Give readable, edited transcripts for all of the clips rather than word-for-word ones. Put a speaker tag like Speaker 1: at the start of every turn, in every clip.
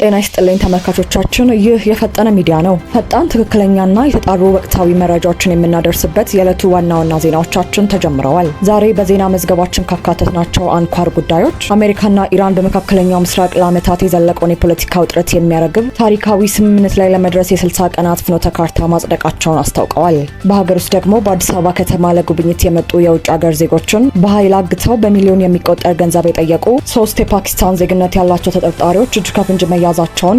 Speaker 1: ጤና ይስጥልኝ ተመልካቾቻችን፣ ይህ የፈጠነ ሚዲያ ነው። ፈጣን ትክክለኛና የተጣሩ ወቅታዊ መረጃዎችን የምናደርስበት የዕለቱ ዋና ዜናዎቻችን ተጀምረዋል። ዛሬ በዜና መዝገባችን ካካተትናቸው አንኳር ጉዳዮች አሜሪካና ኢራን በመካከለኛው ምስራቅ ለዓመታት የዘለቀውን የፖለቲካ ውጥረት የሚያረግብ ታሪካዊ ስምምነት ላይ ለመድረስ የ60 ቀናት ፍኖተ ካርታ ማጽደቃቸውን አስታውቀዋል። በሀገር ውስጥ ደግሞ በአዲስ አበባ ከተማ ለጉብኝት የመጡ የውጭ ሀገር ዜጎችን በኃይል አግተው በሚሊዮን የሚቆጠር ገንዘብ የጠየቁ 3 የፓኪስታን ዜግነት ያላቸው ተጠርጣሪዎች እጅ ከፍንጅ መያዛቸውን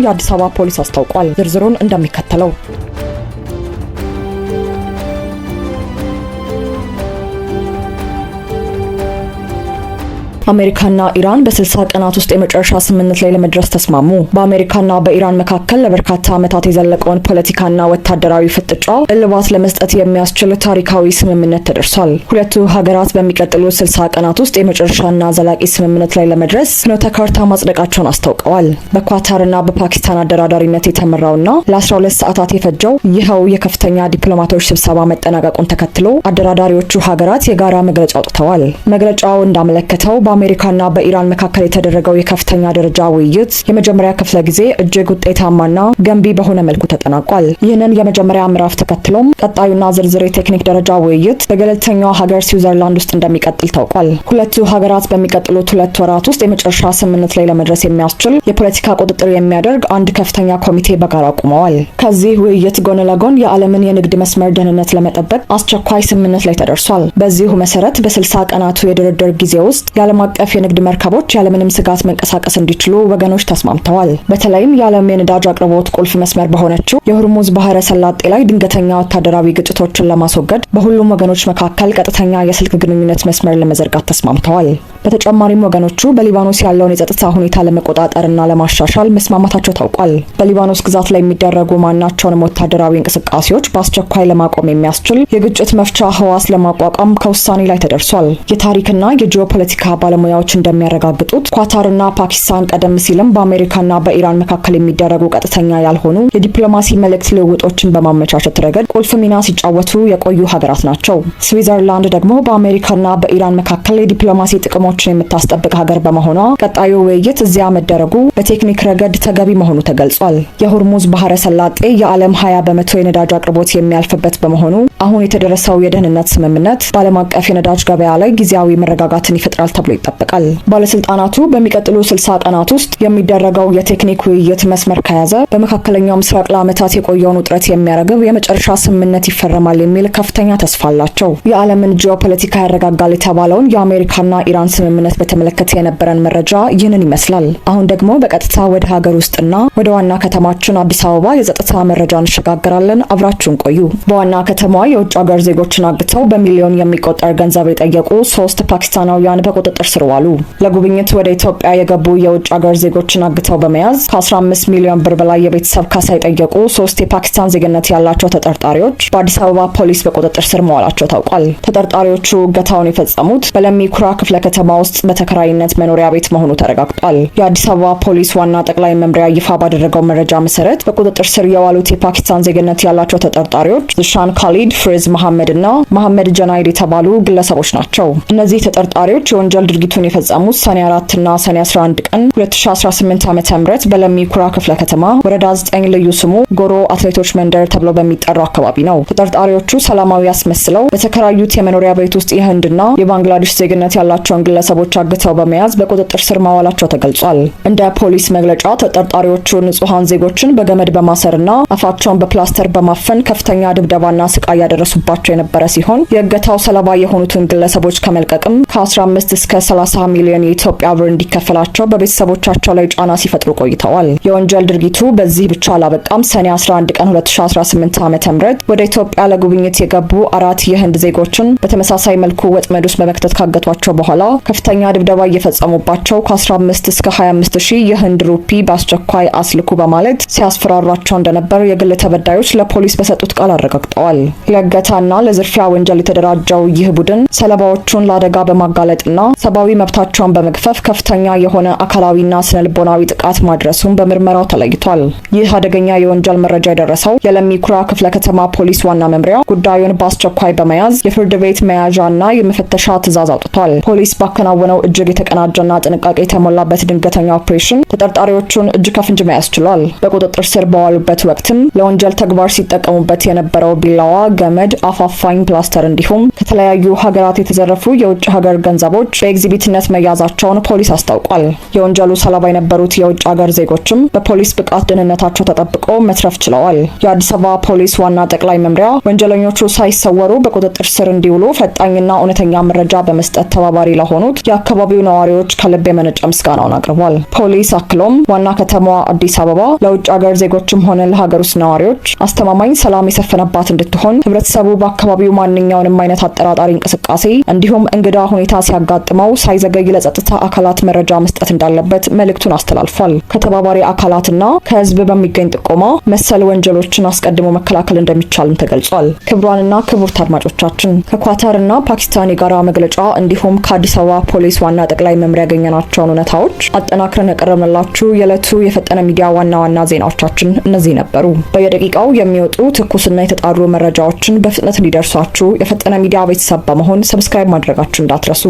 Speaker 1: የአዲስ አበባ ፖሊስ አስታውቋል። ዝርዝሩን እንደሚከተለው አሜሪካና ኢራን በ60 ቀናት ውስጥ የመጨረሻ ስምምነት ላይ ለመድረስ ተስማሙ። በአሜሪካና በኢራን መካከል ለበርካታ ዓመታት የዘለቀውን ፖለቲካና ወታደራዊ ፍጥጫ እልባት ለመስጠት የሚያስችል ታሪካዊ ስምምነት ተደርሷል። ሁለቱ ሀገራት በሚቀጥሉ 60 ቀናት ውስጥ የመጨረሻና ዘላቂ ስምምነት ላይ ለመድረስ ፍኖተ ካርታ ማጽደቃቸውን አስታውቀዋል። በኳታርና በፓኪስታን አደራዳሪነት የተመራውና ለ12 ሰዓታት የፈጀው ይኸው የከፍተኛ ዲፕሎማቶች ስብሰባ መጠናቀቁን ተከትሎ አደራዳሪዎቹ ሀገራት የጋራ መግለጫ አውጥተዋል። መግለጫው እንዳመለከተው በአሜሪካና በኢራን መካከል የተደረገው የከፍተኛ ደረጃ ውይይት የመጀመሪያ ክፍለ ጊዜ እጅግ ውጤታማና ገንቢ በሆነ መልኩ ተጠናቋል። ይህንን የመጀመሪያ ምዕራፍ ተከትሎም ቀጣዩና ዝርዝር የቴክኒክ ደረጃ ውይይት በገለልተኛዋ ሀገር ስዊዘርላንድ ውስጥ እንደሚቀጥል ታውቋል። ሁለቱ ሀገራት በሚቀጥሉት 2 ወራት ውስጥ የመጨረሻ ስምምነት ላይ ለመድረስ የሚያስችል የፖለቲካ ቁጥጥር የሚያደርግ አንድ ከፍተኛ ኮሚቴ በጋራ አቁመዋል። ከዚህ ውይይት ጎን ለጎን የዓለምን የንግድ መስመር ደህንነት ለመጠበቅ አስቸኳይ ስምምነት ላይ ተደርሷል። በዚሁ መሰረት በ60 ቀናቱ የድርድር ጊዜ ውስጥ የዓለም አቀፍ የንግድ መርከቦች ያለምንም ስጋት መንቀሳቀስ እንዲችሉ ወገኖች ተስማምተዋል። በተለይም የዓለም የነዳጅ አቅርቦት ቁልፍ መስመር በሆነችው የሆርሙዝ ባህረ ሰላጤ ላይ ድንገተኛ ወታደራዊ ግጭቶችን ለማስወገድ በሁሉም ወገኖች መካከል ቀጥተኛ የስልክ ግንኙነት መስመር ለመዘርጋት ተስማምተዋል። በተጨማሪም ወገኖቹ በሊባኖስ ያለውን የጸጥታ ሁኔታ ለመቆጣጠርና ለማሻሻል መስማማታቸው ታውቋል። በሊባኖስ ግዛት ላይ የሚደረጉ ማናቸውንም ወታደራዊ እንቅስቃሴዎች በአስቸኳይ ለማቆም የሚያስችል የግጭት መፍቻ ህዋስ ለማቋቋም ከውሳኔ ላይ ተደርሷል። የታሪክና የጂኦፖለቲካ ባለሙያዎች እንደሚያረጋግጡት ኳታርና ፓኪስታን ቀደም ሲልም በአሜሪካና በኢራን መካከል የሚደረጉ ቀጥተኛ ያልሆኑ የዲፕሎማሲ መልእክት ልውውጦችን በማመቻቸት ረገድ ቁልፍ ሚና ሲጫወቱ የቆዩ ሀገራት ናቸው። ስዊዘርላንድ ደግሞ በአሜሪካና በኢራን መካከል የዲፕሎማሲ ጥቅሞችን የምታስጠብቅ ሀገር በመሆኗ ቀጣዩ ውይይት እዚያ መደረጉ በቴክኒክ ረገድ ተገቢ መሆኑ ተገልጿል። የሆርሙዝ ባህረ ሰላጤ የዓለም 20% የነዳጅ አቅርቦት የሚያልፍበት በመሆኑ አሁን የተደረሰው የደህንነት ስምምነት በዓለም አቀፍ የነዳጅ ገበያ ላይ ጊዜያዊ መረጋጋትን ይፈጥራል ተብሎ ይጠበቃል። ባለስልጣናቱ በሚቀጥሉ 60 ቀናት ውስጥ የሚደረገው የቴክኒክ ውይይት መስመር ከያዘ በመካከለኛው ምስራቅ ለዓመታት የቆየውን ውጥረት የሚያረግብ የመጨረሻ ስምምነት ይፈረማል የሚል ከፍተኛ ተስፋ አላቸው። የዓለምን ጂኦፖለቲካ ያረጋጋል የተባለውን የአሜሪካና ኢራን ስምምነት በተመለከተ የነበረን መረጃ ይህንን ይመስላል። አሁን ደግሞ በቀጥታ ወደ ሀገር ውስጥና ወደ ዋና ከተማችን አዲስ አበባ የጸጥታ መረጃ እንሸጋግራለን። አብራችሁን ቆዩ። በዋና ከተማዋ የውጭ ሀገር ዜጎችን አግተው በሚሊዮን የሚቆጠር ገንዘብ የጠየቁ 3 ፓኪስታናውያን በቁጥጥር ስር ዋሉ። ለጉብኝት ወደ ኢትዮጵያ የገቡ የውጭ ሀገር ዜጎችን አግተው በመያዝ ከ15 ሚሊዮን ብር በላይ የቤተሰብ ካሳ የጠየቁ 3 የፓኪስታን ዜግነት ያላቸው ተጠርጣሪዎች በአዲስ አበባ ፖሊስ በቁጥጥር ስር መዋላቸው ታውቋል። ተጠርጣሪዎቹ እገታውን የፈጸሙት በለሚ ኩራ ክፍለ ከተማ ውስጥ በተከራይነት መኖሪያ ቤት መሆኑ ተረጋግጧል። የአዲስ አበባ ፖሊስ ዋና ጠቅላይ መምሪያ ይፋ ባደረገው መረጃ መሰረት በቁጥጥር ስር የዋሉት የፓኪስታን ዜግነት ያላቸው ተጠርጣሪዎች ዝሻን ካሊድ፣ ፍሬዝ መሐመድ እና መሐመድ ጀናይድ የተባሉ ግለሰቦች ናቸው። እነዚህ ተጠርጣሪዎች የወንጀል ድርጊቱን የፈጸሙት ሰኔ 4 እና ሰኔ 11 ቀን 2018 ዓ.ም በለሚ ኩራ ክፍለ ከተማ ወረዳ 9 ልዩ ስሙ ጎሮ አትሌቶች መንደር ተብሎ በሚጠራው አካባቢ ነው። ተጠርጣሪዎቹ ሰላማዊ አስመስለው በተከራዩት የመኖሪያ ቤት ውስጥ የህንድና የባንግላዴሽ ዜግነት ያላቸውን ግለሰቦች አግተው በመያዝ በቁጥጥር ስር ማዋላቸው ተገልጿል። እንደ ፖሊስ መግለጫ ተጠርጣሪዎቹ ንጹሃን ዜጎችን በገመድ በማሰርና አፋቸውን በፕላስተር በማፈን ከፍተኛ ድብደባና ስቃይ ያደረሱባቸው የነበረ ሲሆን የእገታው ሰለባ የሆኑትን ግለሰቦች ከመልቀቅም ከ15 እስከ 30 ሚሊዮን የኢትዮጵያ ብር እንዲከፈላቸው በቤተሰቦቻቸው ላይ ጫና ሲፈጥሩ ቆይተዋል። የወንጀል ድርጊቱ በዚህ ብቻ አላበቃም። ሰኔ 11 ቀን 2018 ዓ.ም ወደ ኢትዮጵያ ለጉብኝት የገቡ 4 የህንድ ዜጎችን በተመሳሳይ መልኩ ወጥመድ ውስጥ በመክተት ካገቷቸው በኋላ ከፍተኛ ድብደባ እየፈጸሙባቸው ከ15 እስከ 25 ሺህ የህንድ ሩፒ በአስቸኳይ አስልኩ በማለት ሲያስፈራሯቸው እንደነበር የግል ተበዳዮች ለፖሊስ በሰጡት ቃል አረጋግጠዋል። ለእገታና ለዝርፊያ ወንጀል የተደራጀው ይህ ቡድን ሰለባዎቹን ለአደጋ በማጋለጥና ሰብአዊ መብታቸውን በመግፈፍ ከፍተኛ የሆነ አካላዊና ስነልቦናዊ ጥቃት ማድረሱን በምርመራው ተለይቷል። ይህ አደገኛ የወንጀል መረጃ የደረሰው የለሚ ኩራ ክፍለ ከተማ ፖሊስ ዋና መምሪያ ጉዳዩን በአስቸኳይ በመያዝ የፍርድ ቤት መያዣና የመፈተሻ ትዕዛዝ አውጥቷል። ፖሊስ ባከናወነው እጅግ የተቀናጀና ጥንቃቄ የተሞላበት ድንገተኛ ኦፕሬሽን ተጠርጣሪዎቹን እጅ ከፍንጅ መያዝ ችሏል። በቁጥጥር ስር በዋሉበት ወቅትም ለወንጀል ተግባር ሲጠቀሙበት የነበረው ቢላዋ፣ ገመድ፣ አፋፋኝ ፕላስተር እንዲሁም ከተለያዩ ሀገራት የተዘረፉ የውጭ ሀገር ገንዘቦች በኤግዚቢትነት መያዛቸውን ፖሊስ አስታውቋል። የወንጀሉ ሰለባ የነበሩት የውጭ ሀገር ዜጎችም በፖሊስ ብቃት ደህንነታቸው ተጠብቆ መትረፍ ችለዋል። የአዲስ አበባ ፖሊስ ዋና ጠቅላይ መምሪያ ወንጀለኞቹ ሳይሰወሩ በቁጥጥር ስር እንዲውሉ ፈጣኝና እውነተኛ መረጃ በመስጠት ተባባሪ ለሆኑት የአካባቢው ነዋሪዎች ከልብ የመነጨ ምስጋናውን አቅርቧል። ፖሊስ አክሎም ዋና ከተማዋ አዲስ አበባ ለውጭ ሀገር ዜጎችም ሆነ ለሀገር ውስጥ ነዋሪዎች አስተማማኝ ሰላም የሰፈነባት እንድትሆን ህብረተሰቡ በአካባቢው ማንኛውንም አይነት አጠራጣሪ እንቅስቃሴ እንዲሁም እንግዳ ሁኔታ ሲያጋጥመው ሳይዘገይ ለጸጥታ አካላት መረጃ መስጠት እንዳለበት መልእክቱን አስተላልፏል። ከተባባሪ አካላትና ከህዝብ በሚገኝ ጥቆማ መሰል ወንጀሎችን አስቀድሞ መከላከል እንደሚቻልም ተገልጿል። ክቡራንና ክቡርት አድማጮቻችን ከኳታርና ፓኪስታን የጋራ መግለጫ እንዲሁም ከአዲስ አበባ ፖሊስ ዋና ጠቅላይ መምሪያ ያገኘናቸውን እውነታዎች አጠናክረን ያቀረብንላችሁ የዕለቱ የፈጠነ ሚዲያ ዋና ዋና ዜናዎቻችን እነዚህ ነበሩ። በየደቂቃው የሚወጡ ትኩስና የተጣሩ መረጃዎችን በፍጥነት እንዲደርሷችሁ የፈጠነ ሚዲያ ቤተሰብ በመሆን ሰብስክራይብ ማድረጋችሁ እንዳትረሱ።